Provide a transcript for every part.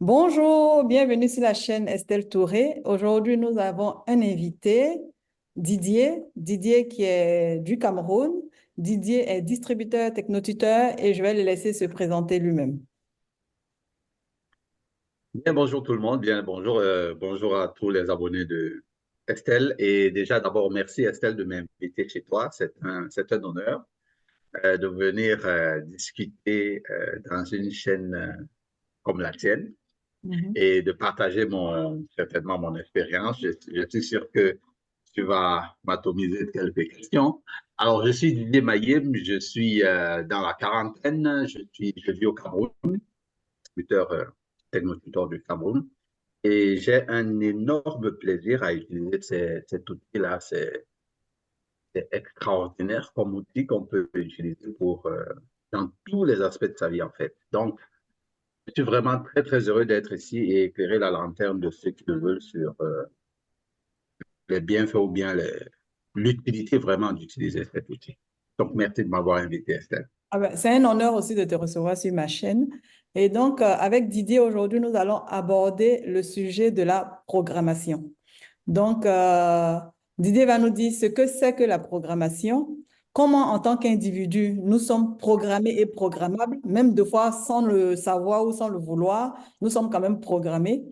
Bonjour, bienvenue sur la chaîne Estelle Touré. Aujourd'hui, nous avons un invité, Didier qui est du Cameroun. Didier est distributeur, technotuteur et je vais le laisser se présenter lui-même. Bien, bonjour tout le monde, bien, bonjour à tous les abonnés de Estelle. Et déjà, d'abord, merci Estelle de m'inviter chez toi. C'est un honneur de venir discuter dans une chaîne comme la tienne Mhm. et de partager certainement mon expérience. Je suis sûr que tu vas m'atomiser de quelques questions. Alors, je suis Didier Mayem, je suis dans la quarantaine, je vis au Cameroun, tuteur, technotuteur du Cameroun. Et j'ai un énorme plaisir à utiliser cet outil-là. C'est extraordinaire comme outil qu'on peut utiliser dans tous les aspects de sa vie, en fait. Donc, je suis vraiment très, très heureux d'être ici et éclairer la lanterne de ceux qui le veulent sur les bienfaits ou bien l'utilité vraiment d'utiliser cet outil. Donc, merci de m'avoir invité, Estelle. Ah ben, c'est un honneur aussi de te recevoir sur ma chaîne. Et donc, avec Didier, aujourd'hui, nous allons aborder le sujet de la programmation. Donc, Didier va nous dire ce que c'est que la programmation, comment en tant qu'individu, nous sommes programmés et programmables, même des fois sans le savoir ou sans le vouloir, nous sommes quand même programmés.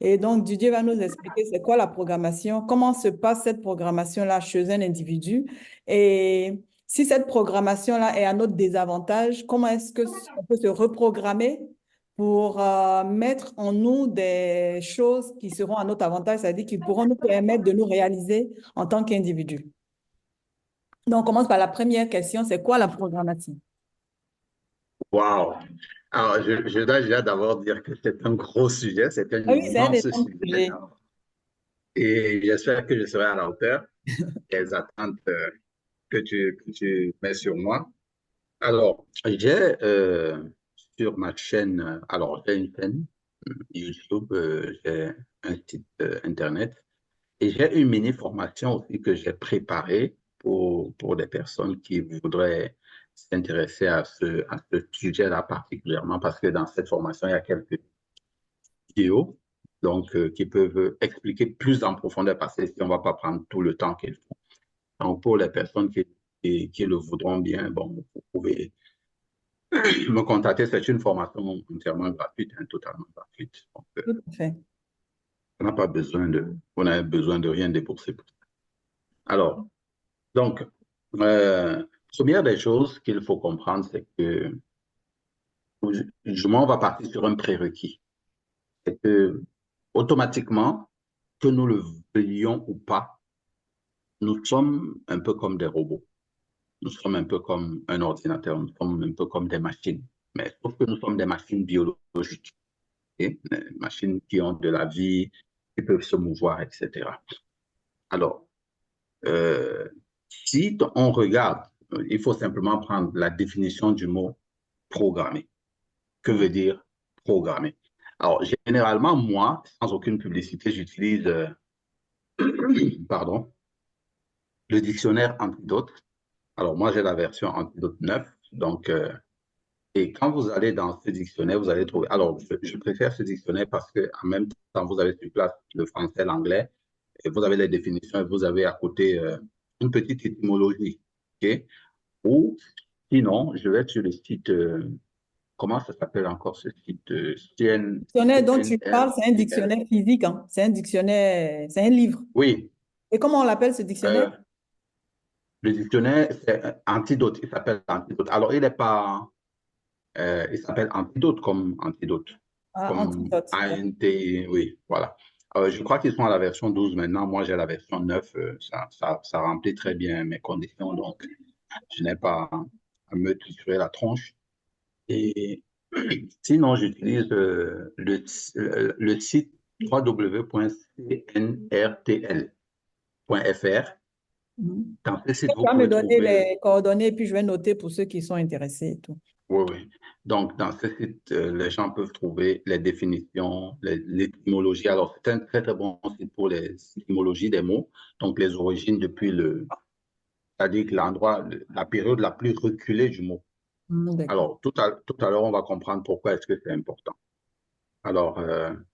Et donc, Didier va nous expliquer c'est quoi la programmation, comment se passe cette programmation-là chez un individu et si cette programmation-là est à notre désavantage, comment est-ce que on peut se reprogrammer pour mettre en nous des choses qui seront à notre avantage, c'est-à-dire qui pourront nous permettre de nous réaliser en tant qu'individu. Donc, on commence par la première question, c'est quoi la programmation? Waouh! Alors, je dois déjà d'abord dire que c'est un gros sujet, c'est un Ah oui, c'est un immense énorme sujet. sujet. Et j'espère que je serai à la hauteur des attentes que tu mets sur moi. Alors, j'ai sur ma chaîne, alors j'ai une chaîne YouTube, j'ai un site Internet et j'ai une mini-formation aussi que j'ai préparée pour des personnes qui voudraient s'intéresser à ce sujet-là particulièrement parce que dans cette formation, il y a quelques vidéos donc, qui peuvent expliquer plus en profondeur parce que si on ne va pas prendre tout le temps qu'il faut. Donc, pour les personnes qui le voudront bien, bon, vous pouvez me contacter. C'est une formation entièrement gratuite, hein, totalement gratuite. Donc, Tout à fait. vous n'avez besoin de rien débourser pour ça. Alors, donc, euh, première des choses qu'il faut comprendre, c'est que on va partir sur un prérequis. C'est que, automatiquement, que nous le veuillions ou pas, nous sommes un peu comme des robots. Nous sommes un peu comme un ordinateur, nous sommes un peu comme des machines. Mais sauf que nous sommes des machines biologiques, okay? Des machines qui ont de la vie, qui peuvent se mouvoir, etc. Alors, euh, si on regarde, il faut simplement prendre la définition du mot programmer. Que veut dire programmer? Alors, généralement, moi, sans aucune publicité, j'utilise, pardon, le dictionnaire Antidote. Alors, moi, j'ai la version Antidote 9. Donc, et quand vous allez dans ce dictionnaire, vous allez trouver. Alors, je préfère ce dictionnaire parce que en même temps, vous avez sur place le français, l'anglais, et vous avez les définitions et vous avez à côté une petite étymologie. OK? Ou sinon, je vais être sur le site, comment ça s'appelle encore ce site? Le dictionnaire dont tu CNR. parles, c'est un dictionnaire physique, hein. C'est un dictionnaire, c'est un livre. Oui, Et comment on l'appelle ce dictionnaire? euh, le dictionnaire, c'est Antidote. Il s'appelle Antidote. Alors, il n'est pas. Il s'appelle Antidote comme Antidote. Ah, Comme antidote. ANT, oui, voilà. Je crois qu'ils sont à la version 12 maintenant. Moi, j'ai la version 9. Ça remplit très bien mes conditions, donc je n'ai pas à me triturer la tronche. Et sinon, j'utilise le site www.cnrtl.fr. Mhm. Dans ce Tu site, vous vas me pouvez donner trouver. les coordonnées, puis je vais noter pour ceux qui sont intéressés et tout. Oui, oui. Donc, dans ce site, les gens peuvent trouver les définitions, l'étymologie. Alors, c'est un très, très bon site pour les étymologies des mots. Donc, les origines depuis c'est-à-dire que la période la plus reculée du mot. D'accord. Alors, tout à l'heure, on va comprendre pourquoi est-ce que c'est important. Alors, un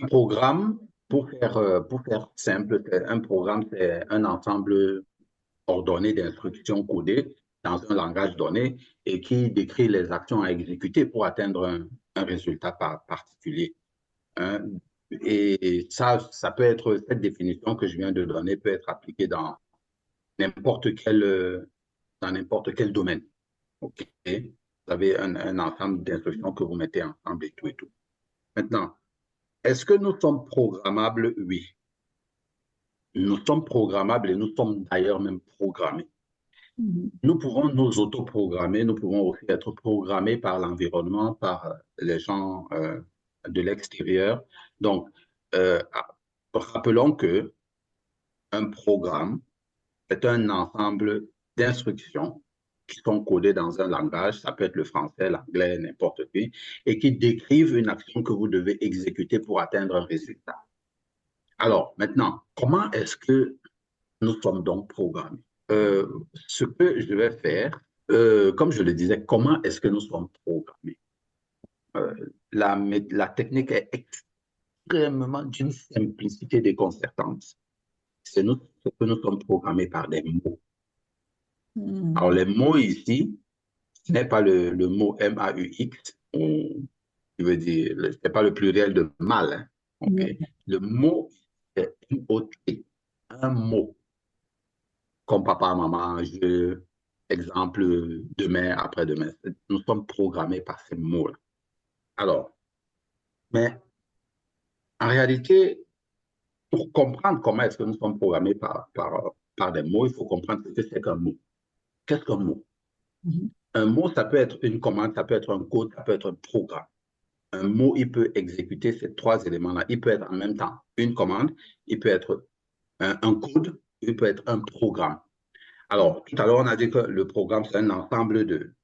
programme, pour faire simple, un programme, c'est un ensemble ordonné d'instructions codées dans un langage donné et qui décrit les actions à exécuter pour atteindre un résultat particulier, hein. Et ça peut être, cette définition que je viens de donner peut être appliquée n'importe quel, dans n'importe quel domaine. OK? Vous avez un ensemble d'instructions que vous mettez ensemble et tout et tout. Maintenant, est-ce que nous sommes programmables? Oui. Nous sommes programmables et nous sommes d'ailleurs même programmés. Nous pouvons nous autoprogrammer, nous pouvons aussi être programmés par l'environnement, par les gens de l'extérieur. Donc, rappelons que un programme est un ensemble d'instructions qui sont codées dans un langage, ça peut être le français, l'anglais, n'importe qui, et qui décrivent une action que vous devez exécuter pour atteindre un résultat. Alors, maintenant, comment est-ce que nous sommes donc programmés? Ce que je vais faire, comme je le disais, comment est-ce que nous sommes programmés? La technique est extrêmement d'une simplicité déconcertante. C'est que nous sommes programmés par des mots. Alors, les mots ici, ce n'est pas le mot M-A-U-X, je veux dire, ce n'est pas le pluriel de mal, hein, okay? Le mot, c'est M-O-T, un mot. Comme papa, maman, je, exemple, demain, après-demain. Nous sommes programmés par ces mots-là. Alors, mais en réalité, pour comprendre comment est-ce que nous sommes programmés par des mots, il faut comprendre ce que c'est qu'un mot. Qu'est-ce qu'un mot? Un mot, ça peut être une commande, ça peut être un code, ça peut être un programme. Un mot, il peut exécuter ces trois éléments-là. Il peut être en même temps une commande, il peut être un code, il peut être un programme. Alors, tout à l'heure, on a dit que le programme, c'est un ensemble de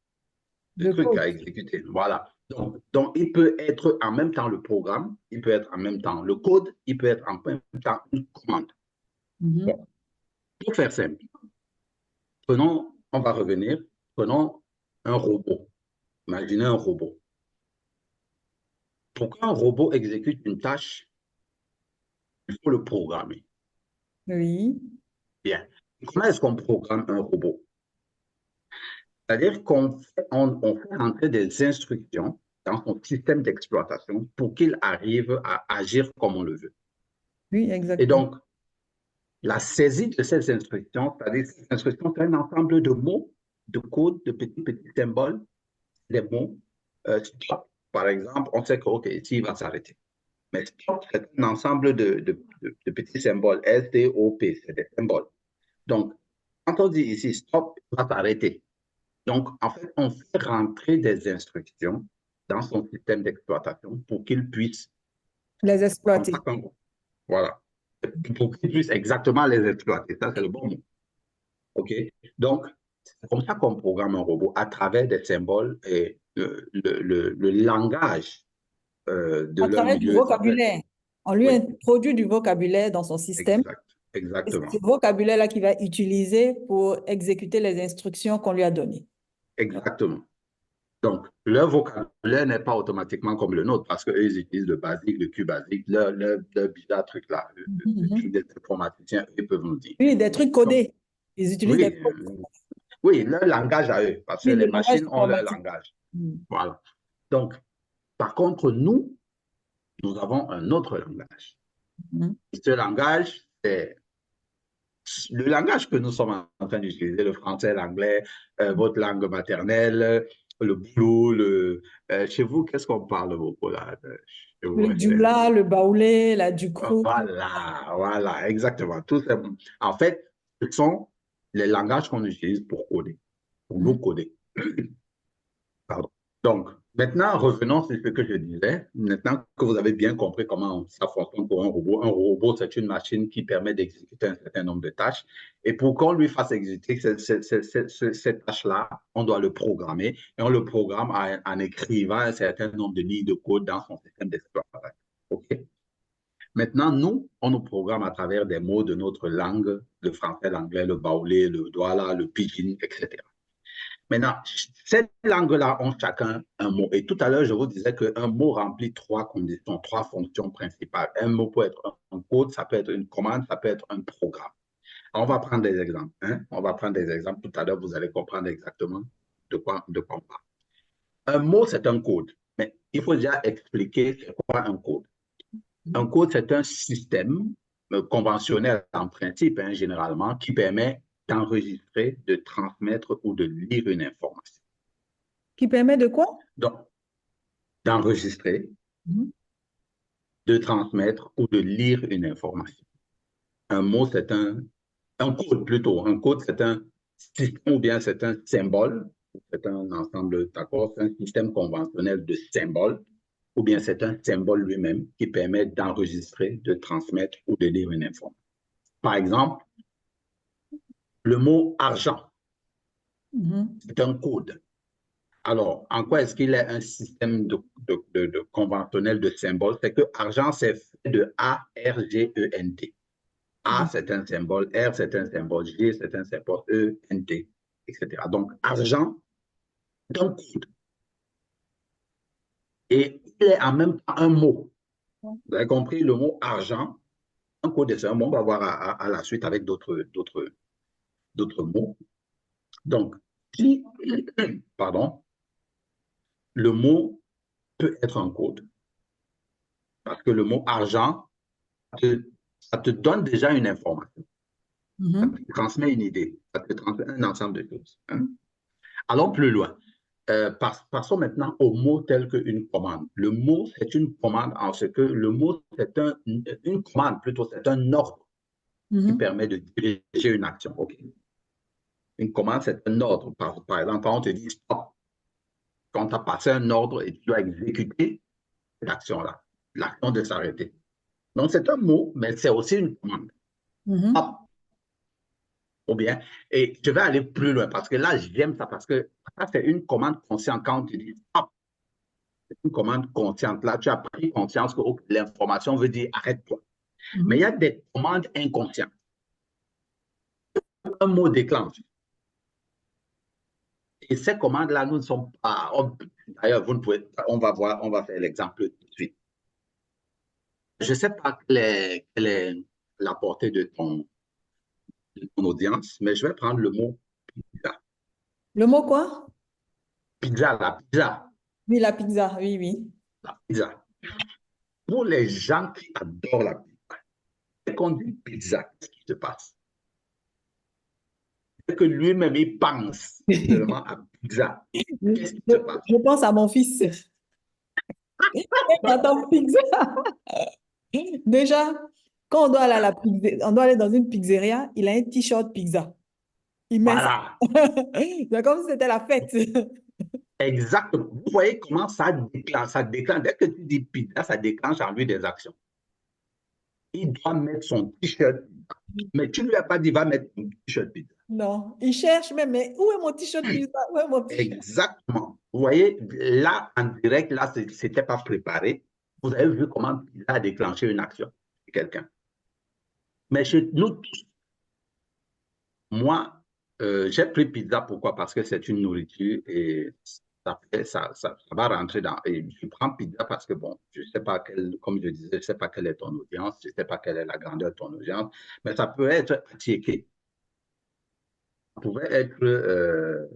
trucs à exécuter. Voilà. Donc, il peut être en même temps le programme, il peut être en même temps le code, il peut être en même temps une commande. Bon. Pour faire simple, on va revenir, prenons un robot. Imaginez un robot. Pour qu'un robot exécute une tâche, il faut le programmer. Oui. Bien. Comment est-ce qu'on programme un robot? C'est-à-dire qu'on fait entrer des instructions dans son système d'exploitation pour qu'il arrive à agir comme on le veut. Oui, Et exactement. donc, la saisie de ces instructions, c'est-à-dire ces instructions, c'est un ensemble de mots, de codes, de petits symboles, des mots. Stop, par exemple, on sait que, OK, ici, il va s'arrêter. Mais stop, c'est un ensemble de petits symboles. S-T-O-P, c'est des symboles. Donc, quand on dit ici stop, il va s'arrêter. Donc, en fait, on fait rentrer des instructions dans son système d'exploitation pour qu'il puisse, Les exploiter. voilà, pour qu'il puisse exactement les exploiter. Ça, c'est le bon mot. OK? Donc, c'est comme ça qu'on programme un robot, à travers des symboles et le langage de À leur travers du milieu. vocabulaire. On lui Oui, introduit du vocabulaire dans son système. Et c'est exactement. ce vocabulaire-là qu'il va utiliser pour exécuter les instructions qu'on lui a données. Exactement. Donc, leur vocabulaire n'est pas automatiquement comme le nôtre parce qu'eux, ils utilisent le basique, le Q basique, leur bizarre truc là, le truc des informaticiens, ils peuvent nous dire. Oui, des trucs Donc, codés. Ils utilisent des oui, codes. oui, leur langage à eux, parce que Oui, le les langage machines ont leur informatique. langage. Voilà. Donc, par contre, nous avons un autre langage. Et ce langage, c'est le langage que nous sommes en train d'utiliser, le français, l'anglais, votre langue maternelle, le boulot, chez vous, qu'est-ce qu'on parle beaucoup là? Chez vous, Le dioula, le baoulé, la ducrou. voilà, exactement. En fait, ce sont les langages qu'on utilise pour coder, pour nous coder. Pardon. Donc, maintenant, revenons sur ce que je disais. Maintenant que vous avez bien compris comment ça fonctionne pour un robot, c'est une machine qui permet d'exécuter un certain nombre de tâches. Et pour qu'on lui fasse exécuter cette tâche-là, on doit le programmer. Et on le programme en écrivant un certain nombre de lignes de code dans son système d'exploitation. OK? Maintenant, nous, on nous programme à travers des mots de notre langue, le français, l'anglais, le baoulé, le douala, le pidgin, etc. Maintenant, ces langues-là ont chacun un mot. Et tout à l'heure, je vous disais qu'un mot remplit trois conditions, trois fonctions principales. Un mot peut être un code, ça peut être une commande, ça peut être un programme. On va prendre des exemples. Hein? On va prendre des exemples. Tout à l'heure, vous allez comprendre exactement de quoi on parle. Un mot, c'est un code. Mais il faut déjà expliquer c'est quoi un code. Un code, c'est un système conventionnel en principe, hein, généralement, qui permet d'enregistrer, de transmettre ou de lire une information. Qui permet de quoi? Donc, d'enregistrer, Mhm. de transmettre ou de lire une information. Un mot, c'est un code plutôt. Un code, c'est un système ou bien c'est un symbole, c'est un ensemble d'accords, c'est un système conventionnel de symboles, ou bien c'est un symbole lui-même qui permet d'enregistrer, de transmettre ou de lire une information. Par exemple, le mot argent, Mhm. c'est un code. Alors, en quoi est-ce qu'il est un système de conventionnel de symboles? C'est que argent, c'est fait de A-R-G-E-N-T. A, c'est un symbole, R, c'est un symbole, G, c'est un symbole, E, N, T, etc. Donc, argent, c'est un code. Et il est en même temps un mot. Vous avez compris, le mot argent, un code, c'est un mot. On va voir à la suite avec d'autres mots. Donc, si, pardon, le mot peut être un code, parce que le mot argent, ça te donne déjà une information, ça Mhm. te transmet une idée, ça te transmet un ensemble de choses. Hein. Allons plus loin. Passons maintenant au mot tel qu'une commande. Le mot, c'est une commande en ce que le mot, c'est une commande, plutôt, c'est un ordre qui Mhm. permet de diriger une action. Okay. Une commande, c'est un ordre. Par exemple, quand on te dit stop, quand tu as passé un ordre et tu dois exécuter cette action-là, l'action de s'arrêter. Donc, c'est un mot, mais c'est aussi une commande. Mhm. Stop. Ou bien, et je vais aller plus loin parce que là, j'aime ça parce que ça, c'est une commande consciente. Quand tu dis stop, c'est une commande consciente. Là, tu as pris conscience que okay, l'information veut dire arrête-toi. Mais il y Mhm. a des commandes inconscientes. Un mot déclenche. Et ces commandes-là, nous ne sommes pas. D'ailleurs, vous ne pouvez. On va voir, on va faire l'exemple tout de suite. Je ne sais pas quelle est la portée de ton audience, mais je vais prendre le mot pizza. Le mot quoi? Pizza, la pizza. Oui, la pizza. Oui, oui. La pizza. Pour les gens qui adorent la pizza, dès qu'on dit pizza, qu'est-ce qui se passe? C'est que lui-même, il pense seulement à pizza. Qu'est-ce qui Je, se passe? je pense à mon fils. Attends, pizza. Déjà, quand on doit aller à la pizza, on doit aller dans une pizzeria, il a un t-shirt pizza. Il met ça. Voilà. C'est comme si c'était la fête. Exactement. Vous voyez comment ça déclenche, ça déclenche. Dès que tu dis pizza, ça déclenche en lui des actions. Il doit mettre son t-shirt. Mais tu ne lui as pas dit, va mettre ton t-shirt pizza. Non, il cherche même, mais où est mon t-shirt pizza? Où est mon t-shirt? Exactement. Vous voyez, là, en direct, là, ce n'était pas préparé. Vous avez vu comment pizza a déclenché une action chez quelqu'un. Mais chez nous tous, moi, j'ai pris pizza, pourquoi? Parce que c'est une nourriture et ça va rentrer dans. Et je prends pizza parce que, bon, je ne sais pas comme je disais, je ne sais pas quelle est ton audience, je ne sais pas quelle est la grandeur de ton audience, mais ça peut être attiqué. Ça pouvait être,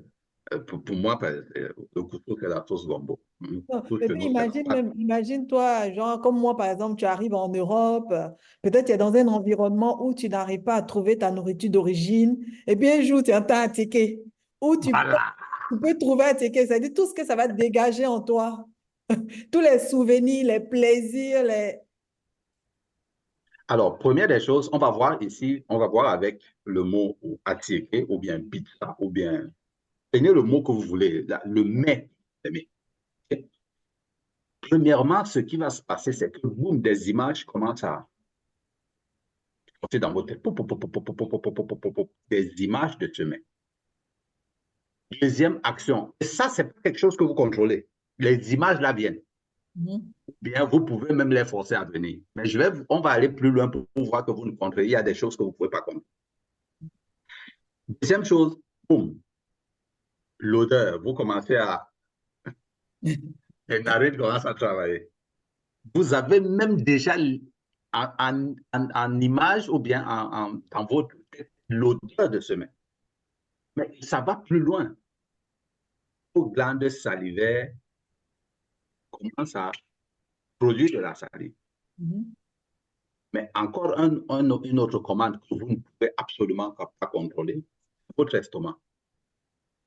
pour moi, le couscous c'est la sauce gombo. Le Non, couscous et chez puis nous, c'est comme imagine ça. même, imagine-toi, genre comme moi par exemple, tu arrives en Europe, peut-être tu es dans un environnement où tu n'arrives pas à trouver ta nourriture d'origine, et puis un jour tu entends un ticket, où Voilà. tu peux trouver un ticket, c'est-à-dire tout ce que ça va dégager en toi, tous les souvenirs, les plaisirs, les... Alors, première des choses, on va voir ici, on va voir avec le mot attirer ou bien pizza ou bien. Prenez le mot que vous voulez, le mais. Premièrement, ce qui va se passer, c'est que boum, des images commencent à sortir dans votre tête. Des images de chemin. Deuxième action. Et ça, c'est pas quelque chose que vous contrôlez. Les images là viennent. Mhm. Bien, vous pouvez même les forcer à venir. Mais on va aller plus loin pour voir que vous ne contrôlez. Il y a des choses que vous ne pouvez pas contrôler. Deuxième chose, boum. l'odeur, vous commencez à... Les narines commencent à travailler. Vous avez même déjà en image ou bien dans votre tête l'odeur de ce mets. Mais ça va plus loin. Vos glandes salivaires commencent à produire de la salive. Mhm. Mais encore une autre commande que vous ne pouvez absolument pas contrôler, votre estomac.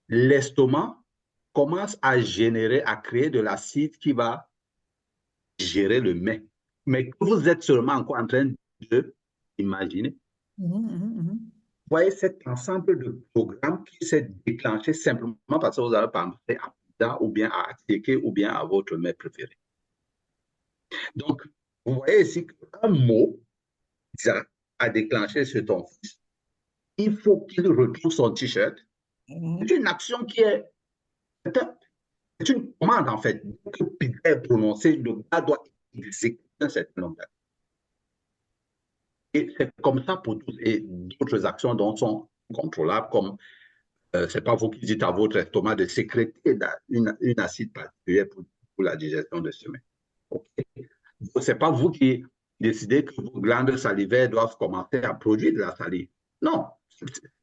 L'estomac commence à générer, à créer de l'acide qui va gérer le mets. Mais que vous êtes seulement encore en train de imaginer. Vous voyez cet ensemble de programmes qui s'est déclenché simplement parce que vous avez pensé à pizza ou bien à attiquer ou bien à votre mets préféré. Donc, vous voyez ici qu'un mot a déclenché sur ton fils. Il faut qu'il retrouve son t-shirt. C'est une action qui est... C'est une commande, en fait. Que pizza est prononcé, le gars doit exécuter un certain nombre d'actions. Et c'est comme ça pour tous et d'autres actions dont sont contrôlables, comme c'est pas vous qui dites à votre estomac de sécréter une acide particulière pour la digestion de ce mets. Okay. C'est pas vous qui décidez que vos glandes salivaires doivent commencer à produire de la salive. Non,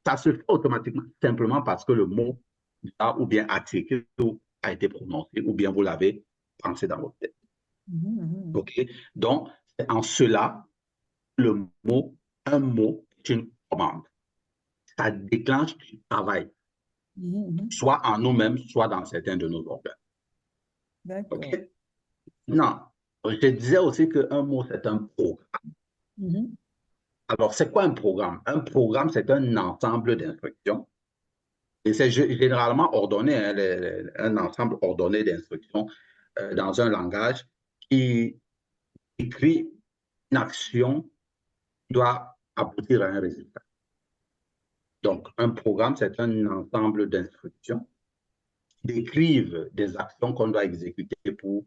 ça se fait automatiquement, simplement parce que le mot a ou bien attiqué a été prononcé, ou bien vous l'avez pensé dans votre tête. OK? Donc, c'est en cela, un mot est une commande. Ça déclenche du travail, soit en nous-mêmes, soit dans certains de nos organes. D'accord. OK? Non, je disais aussi qu'un mot, c'est un programme. Alors, c'est quoi un programme? Un programme, c'est un ensemble d'instructions. Et c'est généralement ordonné, hein, un ensemble ordonné d'instructions dans un langage qui écrit une action qui doit aboutir à un résultat. Donc, un programme, c'est un ensemble d'instructions qui décrivent des actions qu'on doit exécuter pour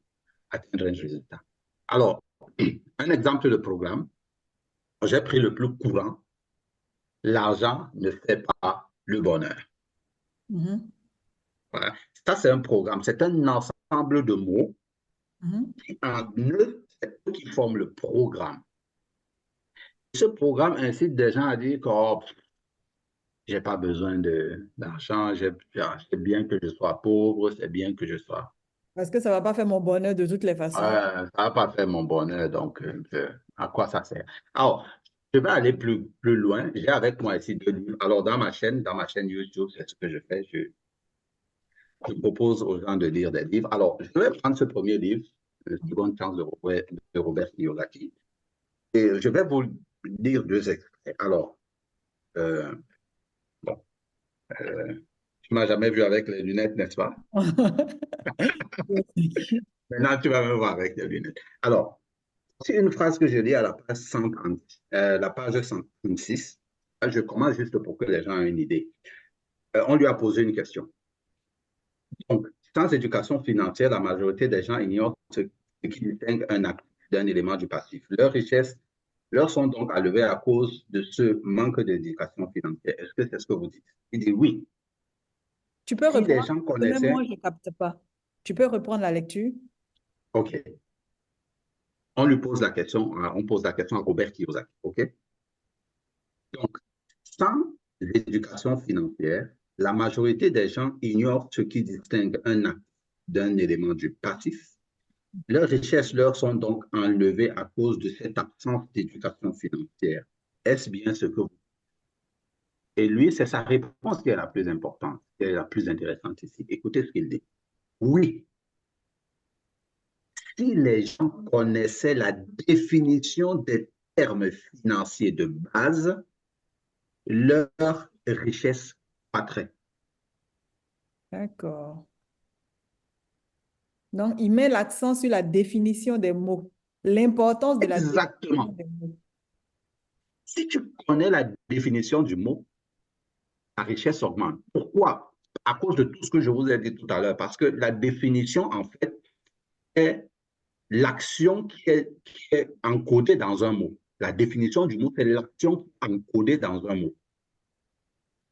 atteindre un résultat. Alors, un exemple de programme, j'ai pris le plus courant. L'argent ne fait pas le bonheur. Voilà. Ça, c'est un programme. C'est un ensemble de mots qui, en eux, c'est eux qui forment le programme. Ce programme incite des gens à dire que oh, j'ai pas besoin d'argent, c'est bien que je sois pauvre, c'est bien que je sois. Parce que ça ne va pas faire mon bonheur de toutes les façons. Ça va pas faire mon bonheur, donc à quoi ça sert? Alors, je vais aller plus loin. J'ai avec moi ici 2 livres. Alors, dans ma chaîne YouTube, c'est ce que je fais. Je propose aux gens de lire des livres. Alors, je vais prendre ce premier livre, Seconde chance de Robert Kiyosaki, et je vais vous lire 2 extraits. Alors, bon, tu m'as jamais vu avec les lunettes, n'est-ce pas? Maintenant, tu vas me voir avec les lunettes. Alors, c'est une phrase que je lis à la page 130, la page 136. Je commence juste pour que les gens aient une idée. On lui a posé une question. Donc, sans éducation financière, la majorité des gens ignorent ce qui distingue un actif d'un élément du passif. Leurs richesses leur sont donc à lever à cause de ce manque d'éducation financière. Est-ce que c'est ce que vous dites? Il dit oui. Tu peux Si les reprendre, gens parce que même moi, connaissaient... je ne capte pas. Tu peux reprendre la lecture? OK. On lui pose la question, on pose la question à Robert Kiyosaki. OK? Donc, sans l'éducation financière, la majorité des gens ignorent ce qui distingue un actif d'un élément du passif. Leurs richesses leur sont donc enlevées à cause de cette absence d'éducation financière. Est-ce bien ce que vous... Et lui, c'est sa réponse qui est la plus importante, qui est la plus intéressante ici. Écoutez ce qu'il dit. Oui, si les gens connaissaient la définition des termes financiers de base, leur richesse croîtrait. D'accord. Donc, il met l'accent sur la définition des mots, l'importance de la définition Exactement. des mots. Si tu connais la définition du mot, ta richesse augmente. Pourquoi? À cause de tout ce que je vous ai dit tout à l'heure. Parce que la définition, en fait, est l'action qui est encodée dans un mot. La définition du mot, c'est l'action encodée dans un mot.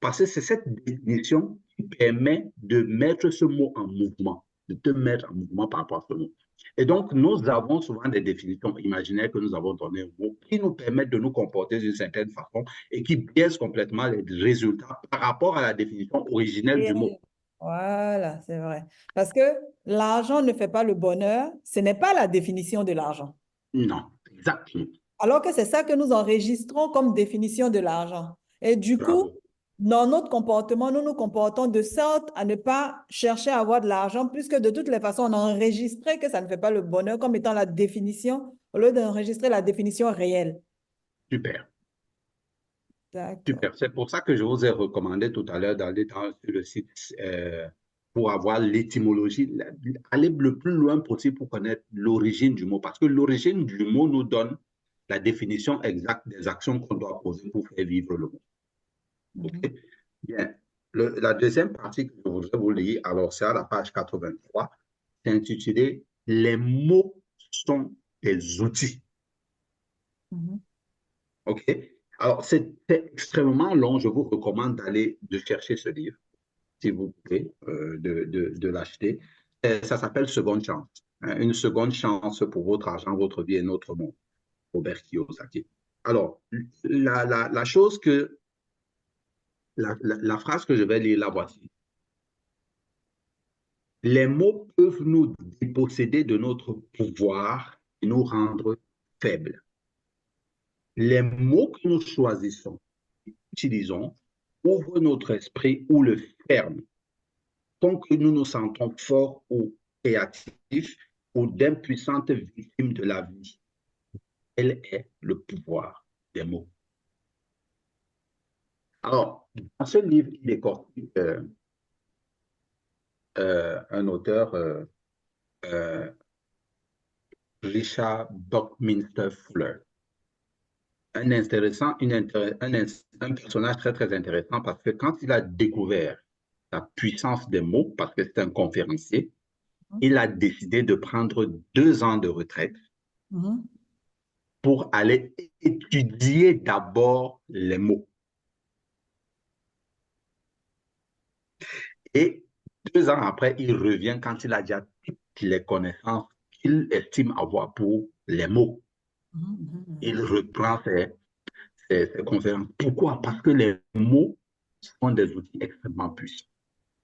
Parce que c'est cette définition qui permet de mettre ce mot en mouvement, de te mettre en mouvement par rapport à ce mot. Et donc, nous avons souvent des définitions imaginaires que nous avons données aux mots qui nous permettent de nous comporter d'une certaine façon et qui biaisent complètement les résultats par rapport à la définition originelle du mot. Voilà, c'est vrai. Parce que l'argent ne fait pas le bonheur, ce n'est pas la définition de l'argent. Non, exactement. Alors que c'est ça que nous enregistrons comme définition de l'argent. Et du coup, Bravo. dans notre comportement, nous nous comportons de sorte à ne pas chercher à avoir de l'argent, puisque de toutes les façons, on a enregistré que ça ne fait pas le bonheur comme étant la définition, au lieu d'enregistrer la définition réelle. Super. D'accord. Super. C'est pour ça que je vous ai recommandé tout à l'heure d'aller sur le site pour avoir l'étymologie, aller le plus loin possible pour connaître l'origine du mot. Parce que l'origine du mot nous donne la définition exacte des actions qu'on doit poser pour faire vivre le mot. OK? Bien. La deuxième partie que je voudrais vous lire, alors c'est à la page 83, c'est intitulé Les mots sont des outils. Mhm. OK? Alors, c'est extrêmement long. Je vous recommande de chercher ce livre, si vous pouvez, de l'acheter. Ça s'appelle Seconde chance. Hein, une seconde chance pour votre argent, votre vie et notre monde. Robert Kiyosaki. Alors, la chose que, la phrase que je vais lire, la voici. Les mots peuvent nous déposséder de notre pouvoir et nous rendre faibles. Les mots que nous choisissons, utilisons, ouvrent notre esprit ou le ferment. Tant que nous nous sentons forts ou créatifs ou d'impuissantes victimes de la vie, tel est le pouvoir des mots. Alors, dans ce livre, il décortique un auteur, Richard Buckminster Fuller. Un personnage très, très intéressant parce que quand il a découvert la puissance des mots, parce que c'est un conférencier, il a décidé de prendre 2 ans de retraite Mhm. pour aller étudier d'abord les mots. Et 2 ans après, il revient quand il a déjà toutes les connaissances qu'il estime avoir pour les mots. Mhm. Il reprend ses conférences. Pourquoi? Parce que les mots sont des outils extrêmement puissants.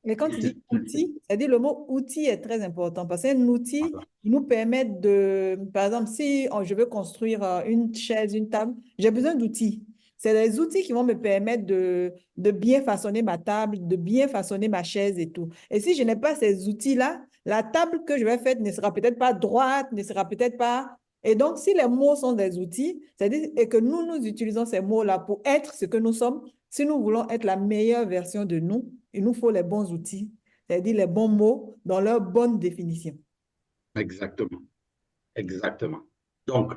Et quand tu dis outil, c'est-à-dire le mot outil est très important parce qu'un outil Voilà. il nous permet de, par exemple, si je veux construire une chaise, une table, j'ai besoin d'outils. C'est des outils qui vont me permettre de bien façonner ma table, de bien façonner ma chaise et tout. Et si je n'ai pas ces outils-là, la table que je vais faire ne sera peut-être pas droite, ne sera peut-être pas... Et donc, si les mots sont des outils, c'est-à-dire et que nous utilisons ces mots-là pour être ce que nous sommes, si nous voulons être la meilleure version de nous, il nous faut les bons outils, c'est-à-dire les bons mots dans leur bonne définition. Exactement. Exactement. Donc,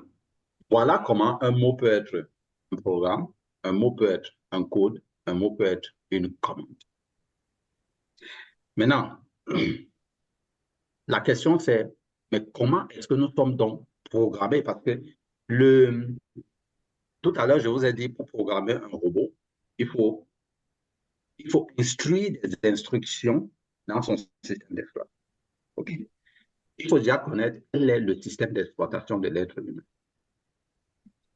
voilà comment un mot peut être un programme, un mot peut être un code, un mot peut être une commande. Maintenant, la question c'est, mais comment est-ce que nous sommes donc programmés? Parce que tout à l'heure, je vous ai dit, pour programmer un robot, il faut, il faut instruire des instructions dans son système d'exploitation. Okay? Il faut déjà connaître quel est le système d'exploitation de l'être humain.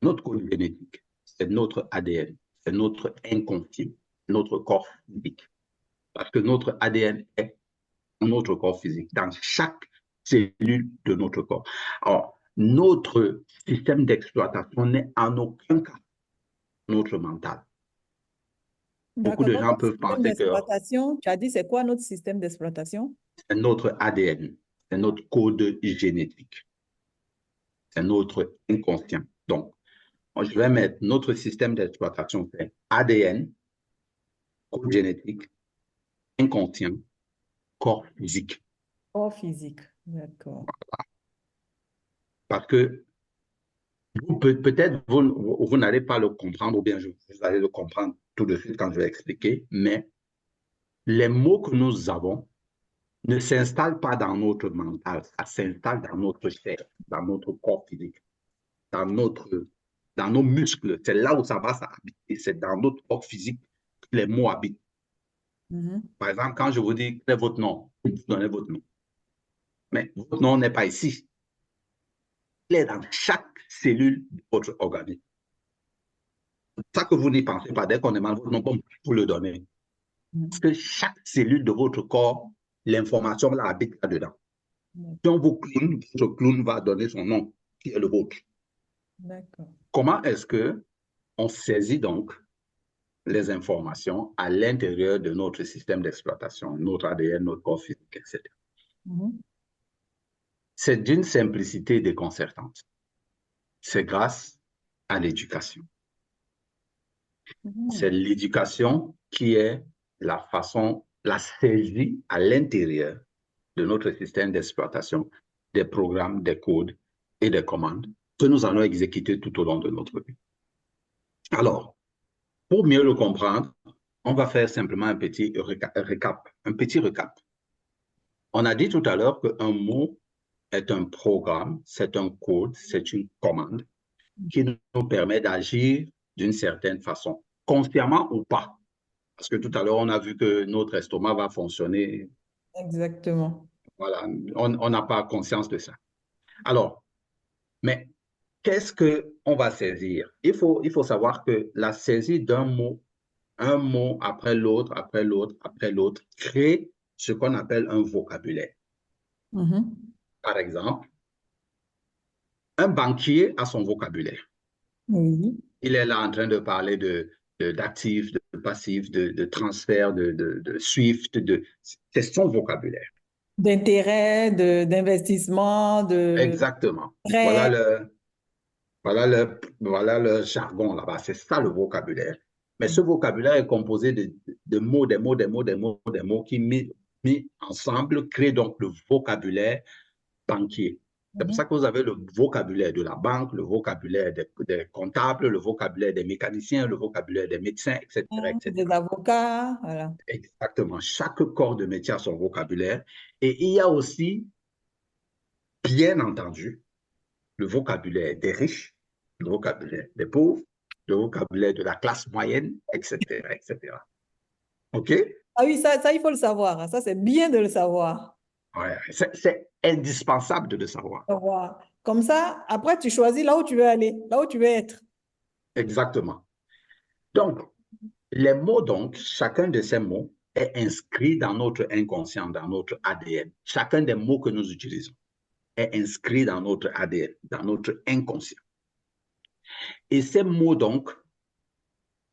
Notre code génétique, c'est notre ADN, c'est notre inconscient, notre corps physique. Parce que notre ADN est notre corps physique, dans chaque cellule de notre corps. Alors, notre système d'exploitation n'est en aucun cas notre mental. Beaucoup D'accord. de Donc, gens notre peuvent système penser que d'exploitation, tu as dit, c'est quoi notre système d'exploitation? c'est notre ADN, c'est notre code génétique, c'est notre inconscient. Donc, je vais mettre notre système d'exploitation, c'est ADN, code génétique, inconscient, corps physique. Corps physique. D'accord. Parce que peut-être vous n'allez pas le comprendre, ou bien vous allez le comprendre tout de suite quand je vais expliquer, mais les mots que nous avons ne s'installent pas dans notre mental, ça s'installe dans notre chair, dans notre corps physique, dans nos muscles. C'est là où ça va s'habiter, c'est dans notre corps physique que les mots habitent. Mhm. Par exemple, quand je vous dis quel est votre nom, vous donnez votre nom. Mais votre nom n'est pas ici. Il est dans chaque cellule de votre organisme. C'est ça que vous n'y pensez pas. Dès qu'on demande votre nom, bon, vous le donnez. Parce que chaque cellule de votre corps, l'information là habite là-dedans. Si on vous clown, votre clown va donner son nom, qui est le vôtre. D'accord. Comment est-ce que on saisit donc les informations à l'intérieur de notre système d'exploitation, notre ADN, notre corps physique, etc. Mhm. C'est d'une simplicité déconcertante. C'est grâce à l'éducation. C'est Mhm. l'éducation qui est la façon, la saisie à l'intérieur de notre système d'exploitation des programmes, des codes et des commandes que nous allons exécuter tout au long de notre vie. Alors, pour mieux le comprendre, on va faire simplement un petit récap. On a dit tout à l'heure qu'un mot est un programme, c'est un code, c'est une commande qui nous permet d'agir d'une certaine façon, consciemment ou pas. Parce que tout à l'heure, on a vu que notre estomac va fonctionner. Exactement. Voilà, on n'a pas conscience de ça. Alors, mais qu'est-ce qu'on va saisir? Il faut savoir que la saisie d'un mot, un mot après l'autre, après l'autre, après l'autre, crée ce qu'on appelle un vocabulaire. Mhm. Par exemple, un banquier a son vocabulaire. Oui. Il est là en train de parler d'actifs, de passifs, de transferts, de SWIFT, c'est son vocabulaire. D'intérêt, d'investissement, de Exactement. prêt. Voilà le jargon là-bas. C'est ça le vocabulaire. Mais ce vocabulaire est composé de mots, des mots, des mots, des mots, des mots qui, mis ensemble, créent donc le vocabulaire banquier. C'est pour Mhm. ça que vous avez le vocabulaire de la banque, le vocabulaire des comptables, le vocabulaire des mécaniciens, le vocabulaire des médecins, etc., Des etc. avocats, voilà. Exactement. Chaque corps de métier a son vocabulaire. Et il y a aussi, bien entendu, le vocabulaire des riches, le vocabulaire des pauvres, le vocabulaire de la classe moyenne, etc., etc. OK? Ah oui, ça, il faut le savoir, hein. Ça, c'est bien de le savoir. Ouais, c'est indispensable de le savoir. Savoir. Comme ça, après, tu choisis là où tu veux aller, là où tu veux être. Exactement. Donc, les mots, donc, chacun de ces mots est inscrit dans notre inconscient, dans notre ADN. Chacun des mots que nous utilisons est inscrit dans notre ADN, dans notre inconscient. Et ces mots, donc,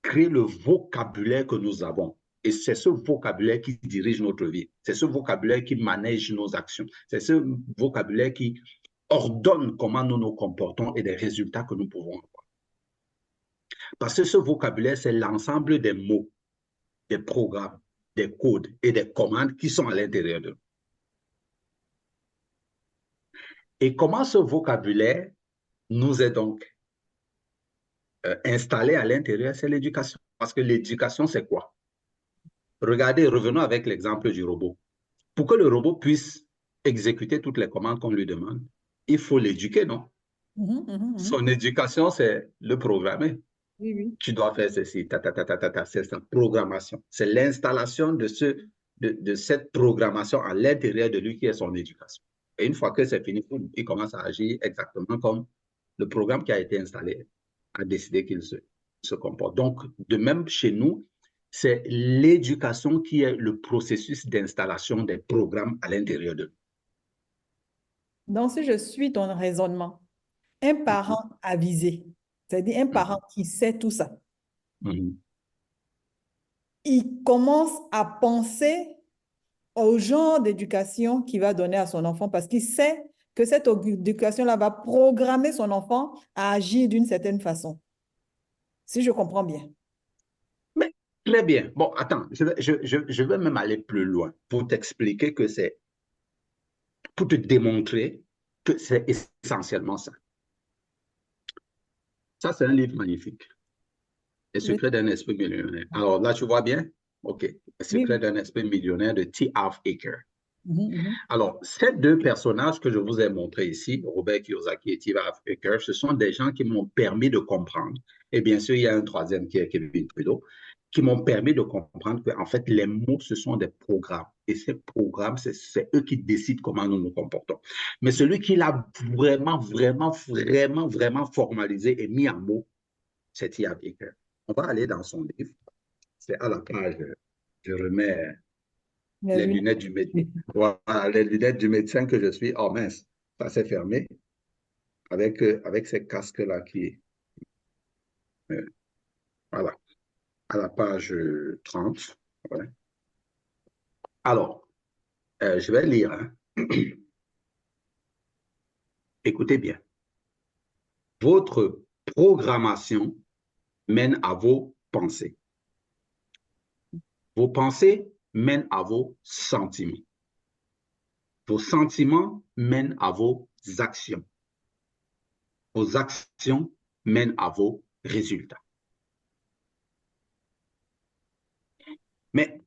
créent le vocabulaire que nous avons. Et c'est ce vocabulaire qui dirige notre vie. C'est ce vocabulaire qui manège nos actions. C'est ce vocabulaire qui ordonne comment nous nous comportons et des résultats que nous pouvons avoir. Parce que ce vocabulaire, c'est l'ensemble des mots, des programmes, des codes et des commandes qui sont à l'intérieur de nous. Et comment ce vocabulaire nous est donc installé à l'intérieur, c'est l'éducation. Parce que l'éducation, c'est quoi? Regardez, revenons avec l'exemple du robot. Pour que le robot puisse exécuter toutes les commandes qu'on lui demande, il faut l'éduquer, non? Mhm, mhm, mhm. Son éducation, c'est le programmer. Oui, oui. Tu dois faire ceci, c'est sa programmation. C'est l'installation de cette programmation à l'intérieur de lui qui est son éducation. Et une fois que c'est fini, il commence à agir exactement comme le programme qui a été installé a décidé qu'il se comporte. Donc, de même chez nous, c'est l'éducation qui est le processus d'installation des programmes à l'intérieur de Donc, si je suis ton raisonnement, un nous. parent avisé, c'est-à-dire un parent qui sait tout ça, il commence à penser au genre d'éducation qu'il va donner à son enfant parce qu'il sait que cette éducation-là va programmer son enfant à agir d'une certaine façon, si je comprends bien. Mais très bien. Bon, attends, je vais même aller plus loin pour t'expliquer que c'est, pour te démontrer que c'est essentiellement ça. Ça, c'est un livre magnifique. Les Oui, secrets d'un esprit millionnaire. Alors là, tu vois bien? OK. Les secrets oui. d'un esprit millionnaire de T. Harv Eker. Mhm, mhm. Alors, ces deux personnages que je vous ai montrés ici, Robert Kiyosaki et T. Harv Eker, ce sont des gens qui m'ont permis de comprendre. Et bien sûr, il y a un troisième qui est Kevin Trudeau, qui m'ont permis de comprendre qu'en fait, les mots, ce sont des programmes. Et ces programmes, c'est eux qui décident comment nous nous comportons. Mais celui qui l'a vraiment formalisé et mis en mots, c'est T.Harv Eker. On va aller dans son livre. C'est à la page, je remets les lunettes du médecin. Voilà, les lunettes du médecin que je suis. Oh mince, ça s'est fermé avec ces casques-là qui... voilà, à la page 30. Ouais. Alors, je vais lire. Hein. Écoutez bien. Votre programmation mène à vos pensées. Vos pensées mènent à vos sentiments. Vos sentiments mènent à vos actions. Vos actions mènent à vos résultats. Mais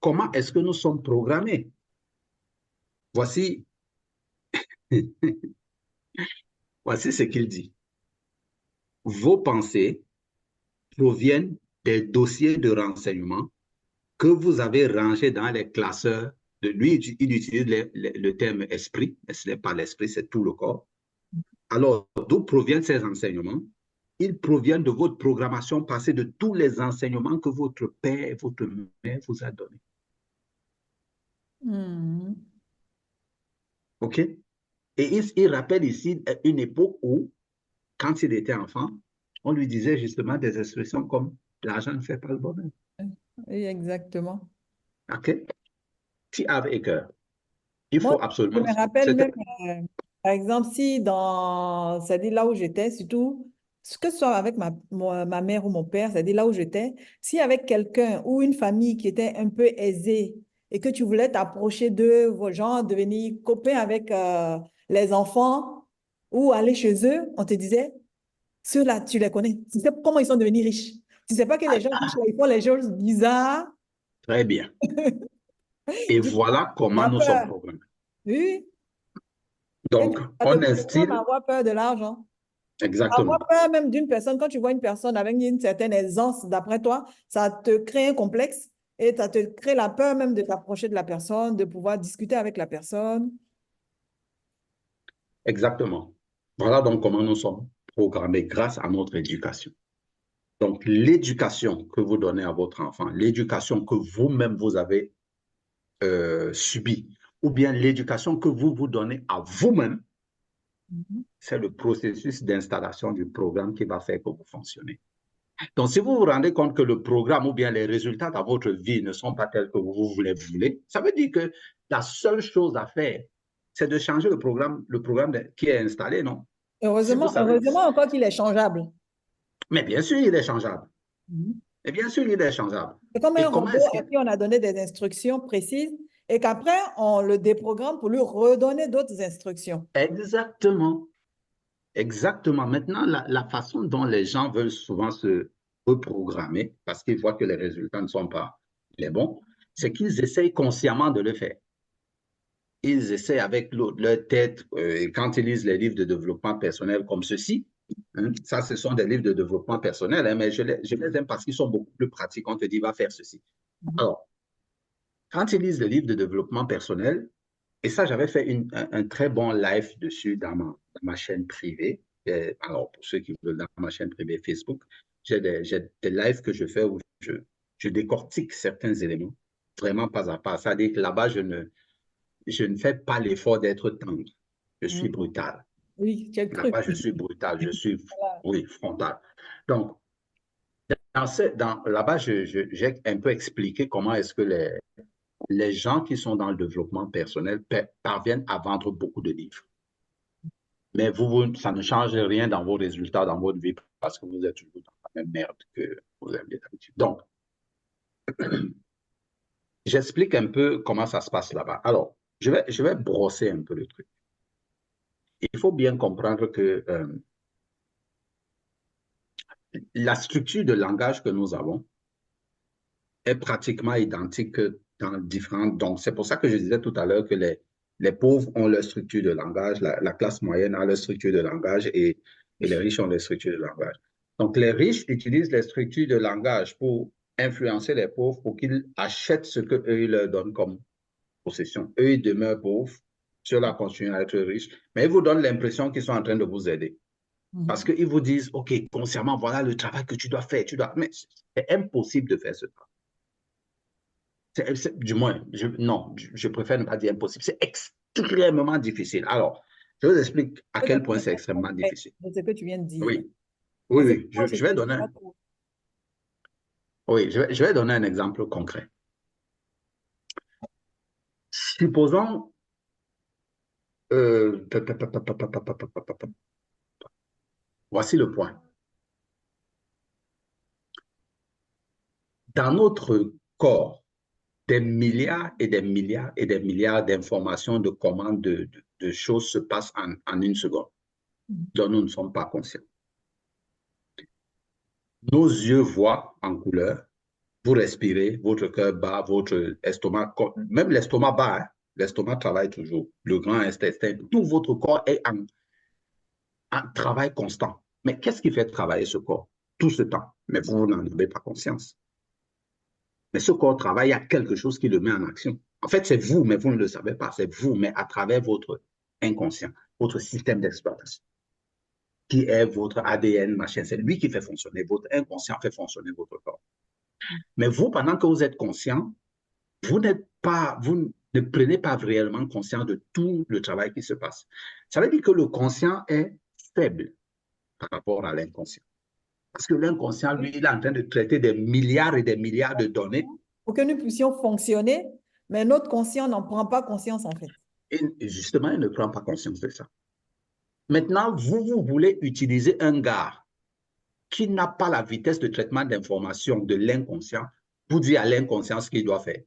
comment est-ce que nous sommes programmés? Voici, voici ce qu'il dit. Vos pensées proviennent des dossiers de renseignement que vous avez rangés dans les classeurs. Lui, il utilise le terme esprit, mais ce n'est pas l'esprit, c'est tout le corps. Alors, d'où proviennent ces renseignements? Ils proviennent de votre programmation passée, de tous les enseignements que votre père et votre mère vous a donnés. Mm. OK? Et il rappelle ici une époque où, quand il était enfant, on lui disait justement des expressions comme « l'argent ne fait pas le bonheur ». Oui, exactement. OK? T.Harv Eker. Il Moi, faut je absolument... me rappelle même, par exemple, si c'est-à-dire là où j'étais, surtout, que ce soit avec ma mère ou mon père, c'est-à-dire là où j'étais, si avec quelqu'un ou une famille qui était un peu aisée et que tu voulais t'approcher d'eux, genre devenir copain avec les enfants ou aller chez eux, on te disait, ceux-là, tu les connais. Tu sais comment ils sont devenus riches. Tu sais pas que les gens riches, là, ils font les choses bizarres. Très bien. Et Du coup, voilà tu comment as nous sommes peur. programmés. Oui. Et Donc, ça te on programme instille... à avoir peur de l'argent. Avoir Exactement. peur même d'une personne, quand tu vois une personne avec une certaine aisance, d'après toi, ça te crée un complexe et ça te crée la peur même de t'approcher de la personne, de pouvoir discuter avec la personne. Exactement. Voilà donc comment nous sommes programmés grâce à notre éducation. Donc, l'éducation que vous donnez à votre enfant, l'éducation que vous-même vous avez subie, ou bien l'éducation que vous vous donnez à vous-même, c'est le processus d'installation du programme qui va faire que vous fonctionnez. Donc, si vous vous rendez compte que le programme ou bien les résultats dans votre vie ne sont pas tels que vous voulez, ça veut dire que la seule chose à faire, c'est de changer le programme qui est installé, non? Si vous Heureusement, savez, heureusement encore qu'il est changeable. mais bien sûr, il est changeable. Mhm. Et bien sûr, il est changeable. C'est comme Et un comment robot est-ce à qu'il... qui on a donné des instructions précises et qu'après, on le déprogramme pour lui redonner d'autres instructions. Exactement. Exactement. Maintenant, la façon dont les gens veulent souvent se reprogrammer, parce qu'ils voient que les résultats ne sont pas les bons, c'est qu'ils essayent consciemment de le faire. Ils essaient avec leur tête, quand ils lisent les livres de développement personnel comme ceci, hein, ça, ce sont des livres de développement personnel, hein, mais je les aime parce qu'ils sont beaucoup plus pratiques. On te dit, va faire ceci. Alors, quand ils lisent les livres de développement personnel, et ça, j'avais fait un très bon live dessus dans ma chaîne privée. Et alors, pour ceux qui veulent, dans ma chaîne privée Facebook, j'ai des lives que je fais où je décortique certains éléments, vraiment pas à pas. C'est-à-dire que là-bas, je ne fais pas l'effort d'être tendre. Je suis Mhm. brutal. Oui, quel truc. Là-bas, je suis brutal. Je suis, Voilà. oui, frontal. Donc, là-bas, j'ai un peu expliqué comment est-ce que les gens qui sont dans le développement personnel parviennent à vendre beaucoup de livres. Mais ça ne change rien dans vos résultats, dans votre vie, parce que vous êtes toujours dans la même merde que vous aviez d'habitude. Donc, j'explique un peu comment ça se passe là-bas. Alors, je vais brosser un peu le truc. Il faut bien comprendre que la structure de langage que nous avons est pratiquement identique dans différentes... Donc, c'est pour ça que je disais tout à l'heure que les pauvres ont leur structure de langage, la classe moyenne a leur structure de langage et les riches ont leur structure de langage. Donc, les riches utilisent les structures de langage pour influencer les pauvres pour qu'ils achètent ce qu'eux, ils leur donnent comme possession. Eux, ils demeurent pauvres, ceux-là continuent à être riches, mais ils vous donnent l'impression qu'ils sont en train de vous aider. Parce qu'ils vous disent, OK, consciemment, voilà le travail que tu dois faire. Mais c'est impossible de faire ce travail. Du moins, non, je préfère ne pas dire impossible. C'est extrêmement difficile. Alors, je vous explique à quel point c'est extrêmement difficile. C'est ce que tu viens de dire. Oui, oui. Je vais donner, je vais donner un exemple concret. Supposons, voici le point. Dans notre corps, des milliards et des milliards et des milliards d'informations, de commandes, de choses se passent en une seconde, dont nous ne sommes pas conscients. Nos yeux voient en couleur, vous respirez, votre cœur bat, votre estomac, même l'estomac bat, hein? L'estomac travaille toujours, le grand intestin, tout votre corps est en travail constant. Mais qu'est-ce qui fait travailler ce corps tout ce temps? Mais vous n'en avez pas conscience. Mais ce corps travaille, il y a quelque chose qui le met en action. En fait, c'est vous, mais vous ne le savez pas. C'est vous, mais à travers votre inconscient, votre système d'exploitation, qui est votre ADN, machin. C'est lui qui fait fonctionner. Votre inconscient fait fonctionner votre corps. Mais vous, pendant que vous êtes conscient, vous ne prenez pas réellement conscience de tout le travail qui se passe. Ça veut dire que le conscient est faible par rapport à l'inconscient. Parce que l'inconscient, lui, il est en train de traiter des milliards et des milliards de données. Pour que nous puissions fonctionner, mais notre conscient n'en prend pas conscience, en fait. Et justement, il ne prend pas conscience de ça. Maintenant, vous voulez utiliser un gars qui n'a pas la vitesse de traitement d'information de l'inconscient pour dire à l'inconscient ce qu'il doit faire.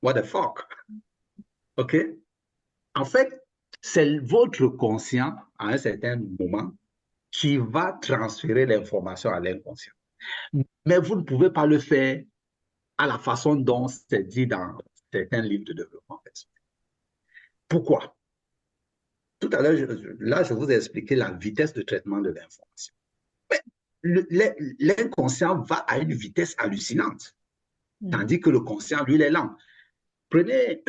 What the fuck? OK? En fait, c'est votre conscient, à un certain moment, qui va transférer l'information à l'inconscient. Mais vous ne pouvez pas le faire à la façon dont c'est dit dans certains livres de développement personnel. Pourquoi? Tout à l'heure, je vous ai expliqué la vitesse de traitement de l'information. L'inconscient va à une vitesse hallucinante, tandis que le conscient, lui, il est lent. Prenez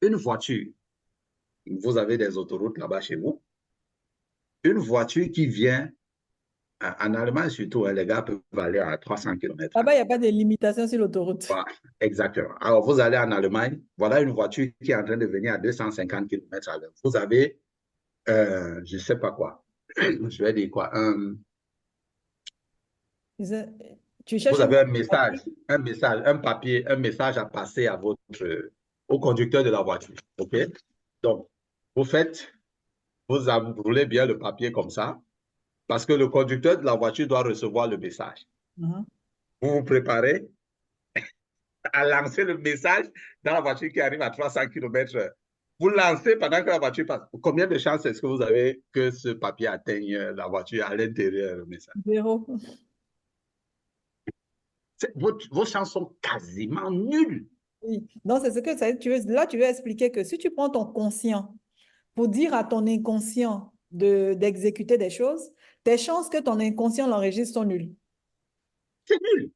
une voiture. Vous avez des autoroutes là-bas chez vous. Une voiture qui vient, en Allemagne surtout, les gars peuvent aller à 300 km. Là-bas, il n'y a pas de limitation sur l'autoroute. Voilà, exactement. Alors, vous allez en Allemagne, voilà une voiture qui est en train de venir à 250 km à l'heure. Vous avez, je ne sais pas quoi, je vais dire quoi, vous avez un message à passer à au conducteur de la voiture. OK? Donc, vous roulez bien le papier comme ça, parce que le conducteur de la voiture doit recevoir le message. Vous vous préparez à lancer le message dans la voiture qui arrive à 300 km/h. Vous lancez pendant que la voiture passe. Combien de chances est-ce que vous avez que ce papier atteigne la voiture à l'intérieur du message? 0. Vos chances sont quasiment nulles. Oui. Non, c'est ce que là, tu veux expliquer que si tu prends ton conscient pour dire à ton inconscient d'exécuter des choses, tes chances que ton inconscient l'enregistre sont nulles. C'est nul.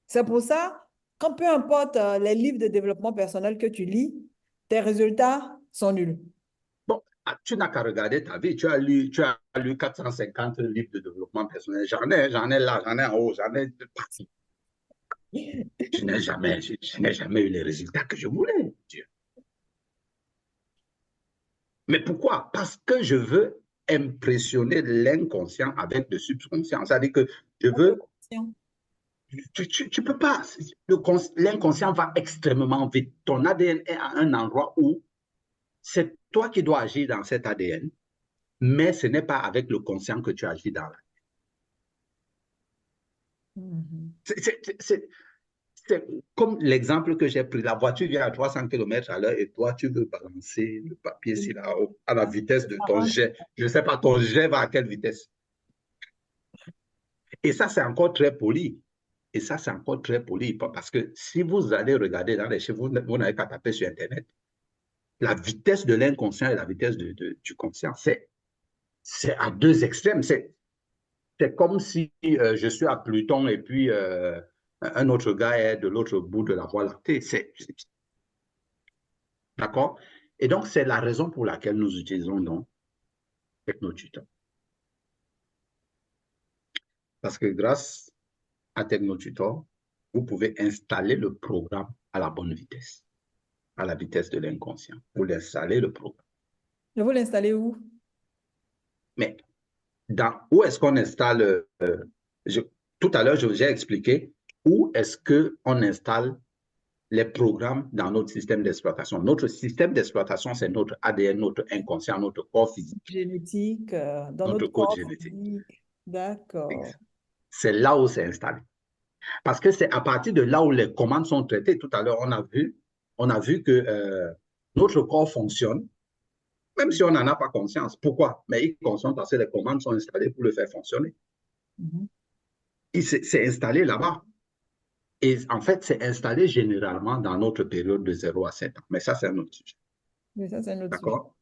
C'est pour ça, quand peu importe les livres de développement personnel que tu lis, tes résultats sont nuls. Bon, tu n'as qu'à regarder ta vie. Tu as lu 450 livres de développement personnel. J'en ai là, j'en ai en haut, j'en ai partout. Je n'ai jamais eu les résultats que je voulais. Dieu. Mais pourquoi? Parce que je veux impressionner l'inconscient avec le subconscient. C'est-à-dire que je veux... Tu peux pas. L'inconscient va extrêmement vite. Ton ADN est à un endroit où c'est toi qui dois agir dans cet ADN, mais ce n'est pas avec le conscient que tu agis dans C'est comme l'exemple que j'ai pris. La voiture vient à 300 km/h et toi, tu veux balancer le papier là-haut à la vitesse de ton jet. Je ne sais pas, ton jet va à quelle vitesse? Et ça, c'est encore très poli. Et ça, c'est encore très poli. Parce que si vous allez regarder dans les chiffres, vous n'avez qu'à taper sur Internet. La vitesse de l'inconscient et la vitesse du conscient, c'est à deux extrêmes. c'est comme si je suis à Pluton et puis un autre gars est de l'autre bout de la Voie lactée. D'accord? Et donc, c'est la raison pour laquelle nous utilisons donc TechnoTutor. Parce que grâce à TechnoTutor, vous pouvez installer le programme à la bonne vitesse, à la vitesse de l'inconscient. Vous l'installez le programme. Je vous l'installer où? Mais où est-ce qu'on installe tout à l'heure, j'ai expliqué où est-ce qu'on installe les programmes dans notre système d'exploitation. Notre système d'exploitation, c'est notre ADN, notre inconscient, notre corps physique. Génétique, dans Notre notre code corps génétique. physique. D'accord. C'est là où c'est installé. Parce que c'est à partir de là où les commandes sont traitées. Tout à l'heure, on a vu que notre corps fonctionne, même si on n'en a pas conscience. Pourquoi? Mais il fonctionne parce que les commandes sont installées pour le faire fonctionner. C'est installé là-bas. Et en fait, c'est installé généralement dans notre période de 0 à 7 ans. Mais ça, c'est un autre sujet. Mais ça, c'est un autre sujet. D'accord?